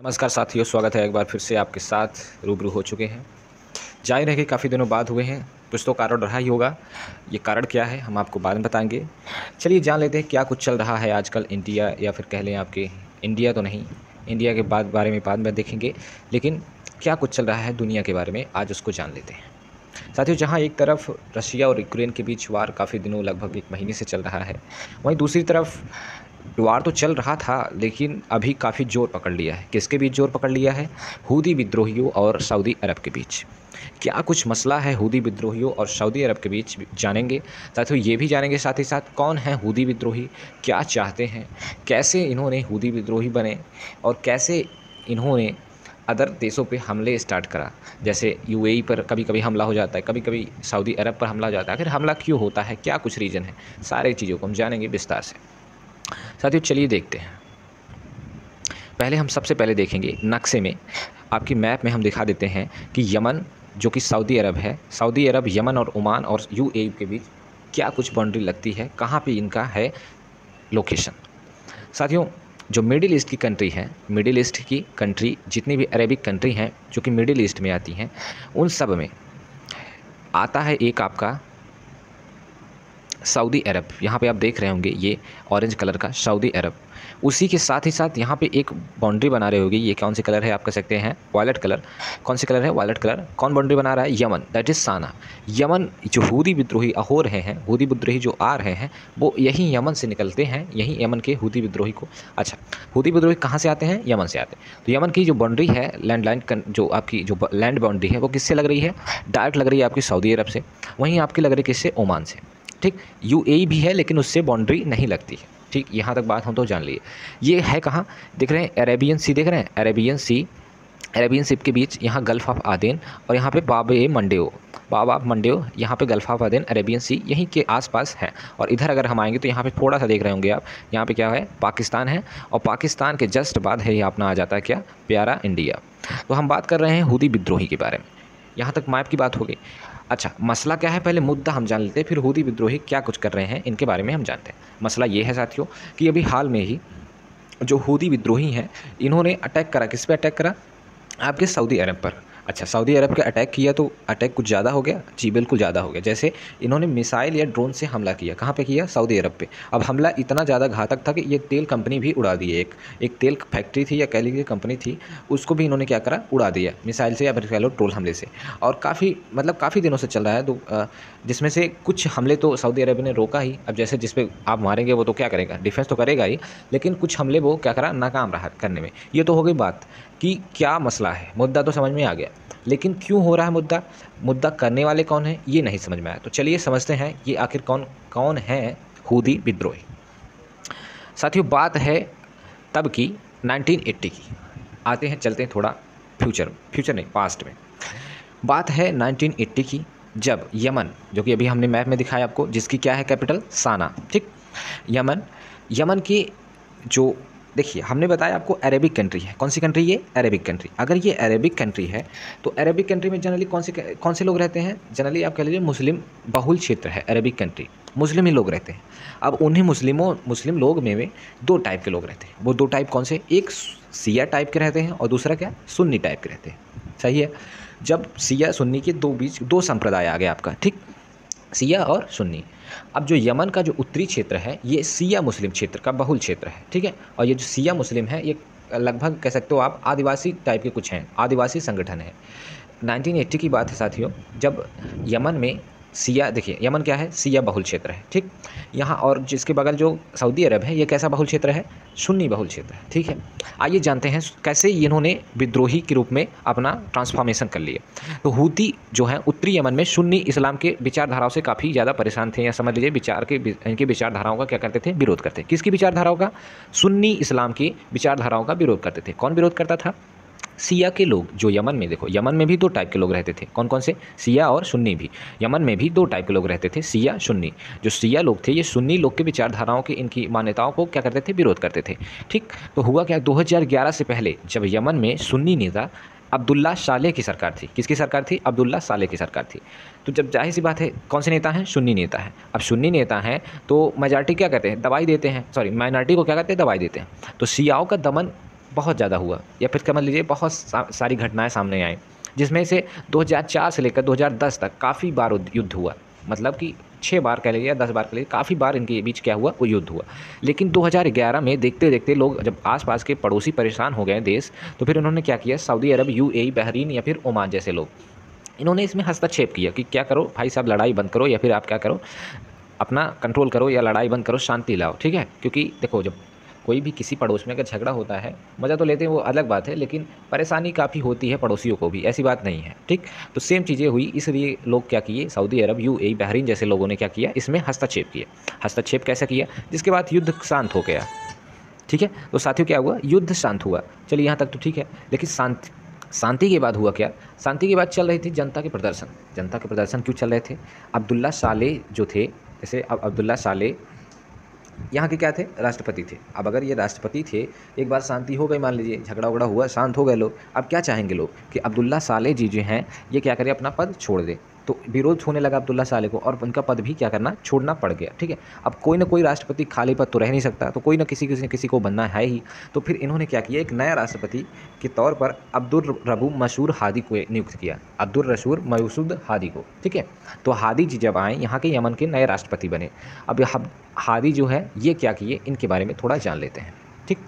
नमस्कार साथियों, स्वागत है एक बार फिर से आपके साथ रूबरू हो चुके हैं। जाहिर है कि काफ़ी दिनों बाद हुए हैं, कुछ तो कारण रहा ही होगा। ये कारण क्या है हम आपको बाद में बताएंगे। चलिए जान लेते हैं क्या कुछ चल रहा है आजकल इंडिया, या फिर कह लें आपके इंडिया तो नहीं, इंडिया के बारे में बाद में देखेंगे, लेकिन क्या कुछ चल रहा है दुनिया के बारे में आज उसको जान लेते हैं। साथियों, जहाँ एक तरफ रशिया और यूक्रेन के बीच वार काफ़ी दिनों लगभग 1 महीने से चल रहा है, वहीं दूसरी तरफ वार तो चल रहा था लेकिन अभी काफ़ी ज़ोर पकड़ लिया है। किसके बीच ज़ोर पकड़ लिया है? हूदी विद्रोहियों और सऊदी अरब के बीच। क्या कुछ मसला है हूदी विद्रोहियों और सऊदी अरब के बीच, जानेंगे। साथियों, ये भी जानेंगे साथ ही साथ कौन है हूदी विद्रोही, क्या चाहते हैं, कैसे इन्होंने हूदी विद्रोही बने और कैसे इन्होंने अदर देशों पे हमले स्टार्ट करा। जैसे यूएई पर कभी कभी हमला हो जाता है, कभी कभी सऊदी अरब पर हमला हो जाता है। आखिर हमला क्यों होता है, क्या कुछ रीज़न है, सारी चीज़ों को हम जानेंगे विस्तार से। साथियों चलिए देखते हैं। पहले हम सबसे पहले देखेंगे नक्शे में, आपकी मैप में हम दिखा देते हैं कि यमन जो कि सऊदी अरब है, सऊदी अरब, यमन और ओमान और यूएई के बीच क्या कुछ बाउंड्री लगती है, कहाँ पे इनका है लोकेशन। साथियों, जो मिडिल ईस्ट की कंट्री है, मिडिल ईस्ट की कंट्री जितनी भी अरेबिक कंट्री हैं जो कि मिडिल ईस्ट में आती हैं, उन सब में आता है एक आपका सऊदी अरब। यहाँ पे आप देख रहे होंगे ये ऑरेंज कलर का सऊदी अरब। उसी के साथ ही साथ यहाँ पे एक बाउंड्री बना रहे होगी, ये कौन सी कलर है आप कह सकते हैं, वायलेट कलर। कौन सी कलर है? Violet colour. कौन बाउंड्री बना रहा है? Yemen, that is Sanaa. Yemen जो हूदी विद्रोही हो रहे हैं, हूदी विद्रोही जो आ रहे हैं, वो यही यमन से निकलते हैं, यही यमन के हूदी विद्रोही को। अच्छा, हूदी विद्रोही कहाँ से आते हैं? यमन से आते हैं। तो यमन की जो बाउंड्री है, लैंड जो आपकी जो लैंड बाउंड्री है, वो किससे लग रही है? डायरेक्ट लग रही है आपकी सऊदी अरब से। वहीं आपकी लग रही है किससे? ओमान से। ठीक, यूएई भी है लेकिन उससे बाउंड्री नहीं लगती है। ठीक, यहाँ तक बात हम तो जान लिए। ये है कहाँ दिख रहे हैं? अरेबियन सी देख रहे हैं, अरेबियन सी, अरेबियन सीप के बीच यहाँ गल्फ ऑफ आदेन, और यहाँ पे बाब ऑफ मंडेओ, यहाँ पे गल्फ ऑफ आदेन, अरेबियन सी यहीं के आसपास है। और इधर अगर हम आएंगे तो यहाँ पे थोड़ा सा देख रहे होंगे आप, यहाँ पे क्या है? पाकिस्तान है, और पाकिस्तान के जस्ट बाद है ये अपना आ जाता है क्या? प्यारा इंडिया। तो हम बात कर रहे हैं हूदी विद्रोही के बारे में। यहाँ तक मैप की बात हो गई। अच्छा, मसला क्या है? पहले मुद्दा हम जान लेते हैं, फिर हूदी विद्रोही क्या कुछ कर रहे हैं इनके बारे में हम जानते हैं। मसला ये है साथियों कि अभी हाल में ही जो हूदी विद्रोही हैं, इन्होंने अटैक करा। किस पे अटैक करा? आपके सऊदी अरब पर। अच्छा, सऊदी अरब के अटैक किया तो अटैक कुछ ज़्यादा हो गया? जी बिल्कुल ज़्यादा हो गया। जैसे इन्होंने मिसाइल या ड्रोन से हमला किया। कहाँ पे किया? सऊदी अरब पे। अब हमला इतना ज़्यादा घातक था कि ये तेल कंपनी भी उड़ा दी है। एक तेल फैक्ट्री थी या कह लीजिए कंपनी थी, उसको भी इन्होंने क्या करा? उड़ा दिया मिसाइल से या फिर कह लो ड्रोन हमले से। और काफ़ी दिनों से चल रहा है। तो जिसमें से कुछ हमले तो सऊदी अरब ने रोका ही। अब जैसे जिस पे आप मारेंगे वो तो क्या करेगा? डिफेंस तो करेगा ही, लेकिन कुछ हमले वो क्या करा? नाकाम रहा करने में। ये तो हो गई बात कि क्या मसला है। मुद्दा तो समझ में आ गया, लेकिन क्यों हो रहा है मुद्दा करने वाले कौन है ये नहीं समझ में आया। तो चलिए समझते हैं ये आखिर कौन कौन है हूदी विद्रोही। साथियों, बात है तब की 1980 की। आते हैं, चलते हैं थोड़ा फ्यूचर नहीं, पास्ट में। बात है 1980 की, जब यमन, जो कि अभी हमने मैप में दिखाया आपको, जिसकी क्या है कैपिटल? साना। ठीक, यमन की जो, देखिए हमने बताया आपको अरेबिक कंट्री है। कौन सी कंट्री? ये अरेबिक कंट्री। अगर ये अरेबिक कंट्री है तो अरेबिक कंट्री में जनरली कौन से लोग रहते हैं? जनरली आप कह लीजिए मुस्लिम बहुल क्षेत्र है अरेबिक कंट्री, मुस्लिम ही लोग रहते हैं। अब उन्हीं मुस्लिम लोग में दो टाइप के लोग रहते हैं। वो दो टाइप कौन से? एक शिया टाइप के रहते हैं और दूसरा क्या? सुन्नी टाइप के रहते हैं। सही है। जब शिया सुन्नी के बीच दो संप्रदाय आ गए आपका, ठीक, शिया और सुन्नी। अब जो यमन का जो उत्तरी क्षेत्र है, ये शिया मुस्लिम क्षेत्र का बहुल क्षेत्र है। ठीक है। और ये जो शिया मुस्लिम है, ये लगभग कह सकते हो आप आदिवासी टाइप के कुछ हैं, आदिवासी संगठन है। 1980 की बात है साथियों, जब यमन में शिया, देखिए यमन क्या है? शिया बहुल क्षेत्र है। ठीक, यहाँ और जिसके बगल जो सऊदी अरब है, ये कैसा बहुल क्षेत्र है? सुन्नी बहुल क्षेत्र है। ठीक है। आइए जानते हैं कैसे इन्होंने विद्रोही के रूप में अपना ट्रांसफॉर्मेशन कर लिया। तो हूती जो है उत्तरी यमन में सुन्नी इस्लाम के विचारधाराओं से काफ़ी ज़्यादा परेशान थे, या समझ लीजिए इनकी विचारधाराओं का क्या करते थे? विरोध करते। किसकी विचारधाराओं का? सुन्नी इस्लाम की विचारधाराओं का विरोध करते थे। कौन विरोध करता था? शिया के लोग जो यमन में, देखो यमन में भी दो टाइप के लोग रहते थे। कौन कौन से? शिया और सुन्नी भी। यमन में भी दो टाइप के लोग रहते थे, शिया सुन्नी। जो शिया लोग थे, ये सुन्नी लोग की विचारधाराओं की, इनकी मान्यताओं को क्या करते थे? विरोध करते थे। ठीक, तो हुआ क्या? 2011 से पहले जब यमन में सुन्नी नेता अब्दुल्ला सालेह की सरकार थी। किसकी सरकार थी? अब्दुल्ला सालेह की सरकार थी। तो जब जाहिर सी बात है, कौन से नेता हैं? सुन्नी नेता हैं। अब सुन्नी नेता हैं तो मेजॉरिटी क्या करते हैं? दबाई देते हैं, सॉरी माइनॉरिटी को क्या करते हैं? दबाई देते हैं। तो शियाओं का दमन बहुत ज़्यादा हुआ, या फिर समझ लीजिए बहुत सारी घटनाएं सामने आई, जिसमें से 2004 से लेकर 2010 तक काफ़ी बार युद्ध हुआ। मतलब कि 6 बार कह लीजिए या 10 बार कह लीजिए, काफ़ी बार इनके बीच क्या हुआ, वो युद्ध हुआ। लेकिन 2011 में देखते देखते लोग जब आसपास के पड़ोसी परेशान हो गए देश, तो फिर उन्होंने क्या किया, सऊदी अरब, यूएई, बहरीन या फिर ओमान जैसे लोग, इन्होंने इसमें हस्तक्षेप किया कि क्या करो भाई साहब, लड़ाई बंद करो, या फिर आप क्या करो, अपना कंट्रोल करो, या लड़ाई बंद करो, शांति लाओ। ठीक है, क्योंकि देखो जब कोई भी किसी पड़ोस में अगर झगड़ा होता है, मज़ा तो लेते हैं वो अलग बात है, लेकिन परेशानी काफ़ी होती है पड़ोसियों को भी, ऐसी बात नहीं है। ठीक, तो सेम चीज़ें हुई, इसलिए लोग क्या किए, सऊदी अरब, यूएई, बहरीन जैसे लोगों ने क्या किया, इसमें हस्तक्षेप किया। हस्तक्षेप कैसे किया, जिसके बाद युद्ध शांत हो गया। ठीक है, तो साथियों क्या हुआ, युद्ध शांत हुआ। चलिए यहाँ तक तो ठीक है, लेकिन शांति के बाद हुआ क्या, शांति के बाद चल रही थी जनता के प्रदर्शन। जनता के प्रदर्शन क्यों चल रहे थे, अब्दुल्ला सालेह जो थे, जैसे अब अब्दुल्ला सालेह यहाँ के क्या थे, राष्ट्रपति थे। अब अगर ये राष्ट्रपति थे, एक बार शांति हो गई, मान लीजिए झगड़ा उगड़ा हुआ, शांत हो गए लोग, अब क्या चाहेंगे लोग कि अब्दुल्ला सालेह जी जो हैं ये क्या करें, अपना पद छोड़ दे। तो विरोध होने लगा अब्दुल्ला सालेह को, और उनका पद भी क्या करना, छोड़ना पड़ गया। ठीक है, अब कोई ना कोई राष्ट्रपति खाली पद तो रह नहीं सकता, तो कोई ना किसी को बनना है ही। तो फिर इन्होंने क्या किया, एक नया राष्ट्रपति के तौर पर अब्दुल रबू मसूद हादी को नियुक्त किया, अब्दुल रसूल मसूद हादी को। ठीक है, तो हादी जी जब आए, यहाँ के यमन के नए राष्ट्रपति बने। अब हादी जो है ये क्या किए, इनके बारे में थोड़ा जान लेते हैं। ठीक,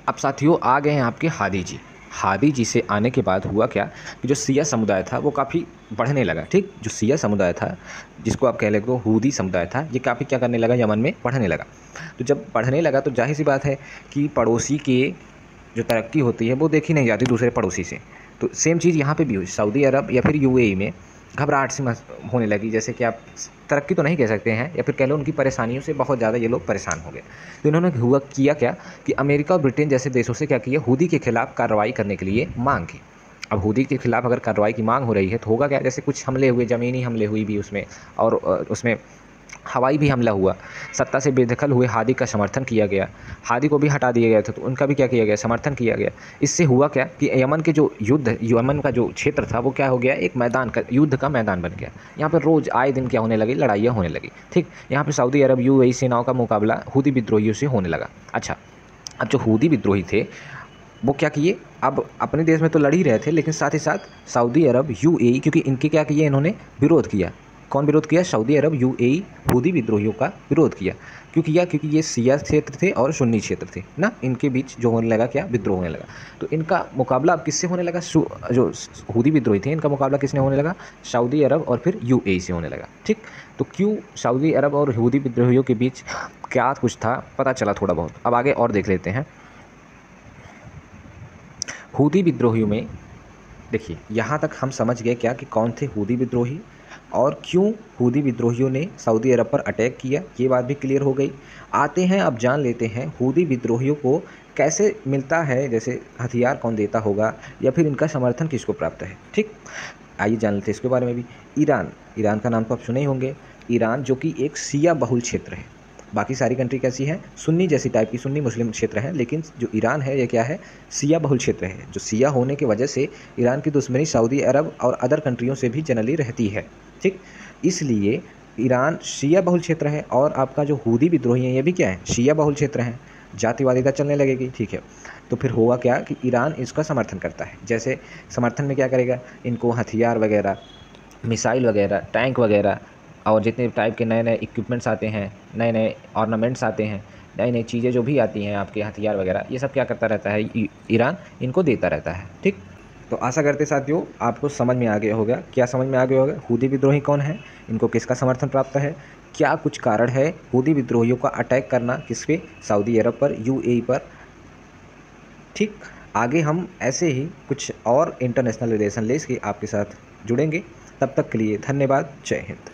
अब साथियों आ गए हैं आपके हादी जी। हादी जी से आने के बाद हुआ क्या कि जो सिया समुदाय था वो काफ़ी बढ़ने लगा। ठीक, जो सिया समुदाय था, जिसको आप कह लेते हो हूदी समुदाय था, ये काफ़ी क्या करने लगा, यमन में बढ़ने लगा। तो जब बढ़ने लगा तो जाहिर सी बात है कि पड़ोसी के जो तरक्की होती है वो देखी नहीं जाती दूसरे पड़ोसी से। तो सेम चीज़ यहाँ पे भी हुई, सऊदी अरब या फिर यूएई में घबराहट सी होने लगी, जैसे कि आप तरक्की तो नहीं कह सकते हैं, या फिर कह लो उनकी परेशानियों से बहुत ज़्यादा ये लोग परेशान हो गए। तो इन्होंने किया क्या कि अमेरिका और ब्रिटेन जैसे देशों से क्या किया, हूदी के खिलाफ कार्रवाई करने के लिए मांग की। अब हूदी के खिलाफ अगर कार्रवाई की मांग हो रही है तो होगा क्या, जैसे कुछ हमले हुए, ज़मीनी हमले हुई भी उसमें, और उसमें हवाई भी हमला हुआ, सत्ता से बेदखल हुए हादी का समर्थन किया गया, हादी को भी हटा दिया गया था, तो उनका भी क्या किया गया, समर्थन किया गया। इससे हुआ क्या कि यमन के जो यमन का जो क्षेत्र था वो क्या हो गया, एक मैदान का, युद्ध का मैदान बन गया। यहाँ पर रोज़ आए दिन क्या होने लगी, लड़ाइयाँ होने लगी। ठीक, यहाँ पर सऊदी अरब, यूएई सेनाओं का मुकाबला हूदी विद्रोहियों से होने लगा। अच्छा, अब जो हूदी विद्रोही थे वो क्या किए, अब अपने देश में तो लड़ ही रहे थे, लेकिन साथ ही साथ सऊदी अरब, यूएई, क्योंकि इनके क्या किए, इन्होंने विरोध किया। कौन विरोध किया, सऊदी अरब, यूएई हूदी विद्रोहियों का विरोध किया। क्यों किया, क्योंकि ये शिया क्षेत्र थे और सुन्नी क्षेत्र थे ना, इनके बीच जो होने लगा क्या, विद्रोह होने लगा। तो इनका मुकाबला अब किससे होने लगा, जो हूदी विद्रोही थे इनका मुकाबला किसने होने लगा, सऊदी अरब और फिर यूएई से होने लगा। ठीक, तो क्यों सऊदी अरब और हूदी विद्रोहियों के बीच क्या कुछ था, पता चला थोड़ा बहुत। अब आगे और देख लेते हैं। हूदी विद्रोहियों में देखिए, यहाँ तक हम समझ गए क्या कि कौन थे हूदी विद्रोही और क्यों हूदी विद्रोहियों ने सऊदी अरब पर अटैक किया, ये बात भी क्लियर हो गई। आते हैं अब जान लेते हैं हूदी विद्रोहियों को कैसे मिलता है, जैसे हथियार कौन देता होगा या फिर इनका समर्थन किसको प्राप्त है। ठीक, आइए जान लेते हैं इसके बारे में भी। ईरान का नाम तो आप सुने ही होंगे। ईरान जो कि एक शिया बहुल क्षेत्र है, बाकी सारी कंट्री कैसी हैं, सुन्नी जैसी टाइप की, सुन्नी मुस्लिम क्षेत्र है, लेकिन जो ईरान है ये क्या है, शिया बहुल क्षेत्र है। जो शिया होने की वजह से ईरान की दुश्मनी सऊदी अरब और अदर कंट्रियों से भी जनरली रहती है। ठीक, इसलिए ईरान शिया बहुल क्षेत्र है, और आपका जो हूदी विद्रोही है ये भी क्या है, शिया बहुल क्षेत्र है। जातिवादिता चलने लगेगी। ठीक है, तो फिर होगा क्या कि ईरान इसका समर्थन करता है। जैसे समर्थन में क्या करेगा, इनको हथियार वगैरह, मिसाइल वगैरह, टैंक वगैरह, और जितने टाइप के नए नए इक्विपमेंट्स आते हैं, नए नए ऑर्नामेंट्स आते हैं, नई नई चीज़ें जो भी आती हैं आपके, हथियार वगैरह, ये सब क्या करता रहता है, ईरान इनको देता रहता है। ठीक, तो आशा करते साथियों आपको समझ में आ गया होगा। क्या समझ में आ गया होगा, हूदी विद्रोही कौन है, इनको किसका समर्थन प्राप्त है, क्या कुछ कारण है हूदी विद्रोहियों का अटैक करना किस पे, सऊदी अरब पर, यूएई पर। ठीक, आगे हम ऐसे ही कुछ और इंटरनेशनल रिलेशन लेके आपके साथ जुड़ेंगे। तब तक के लिए धन्यवाद। जय हिंद।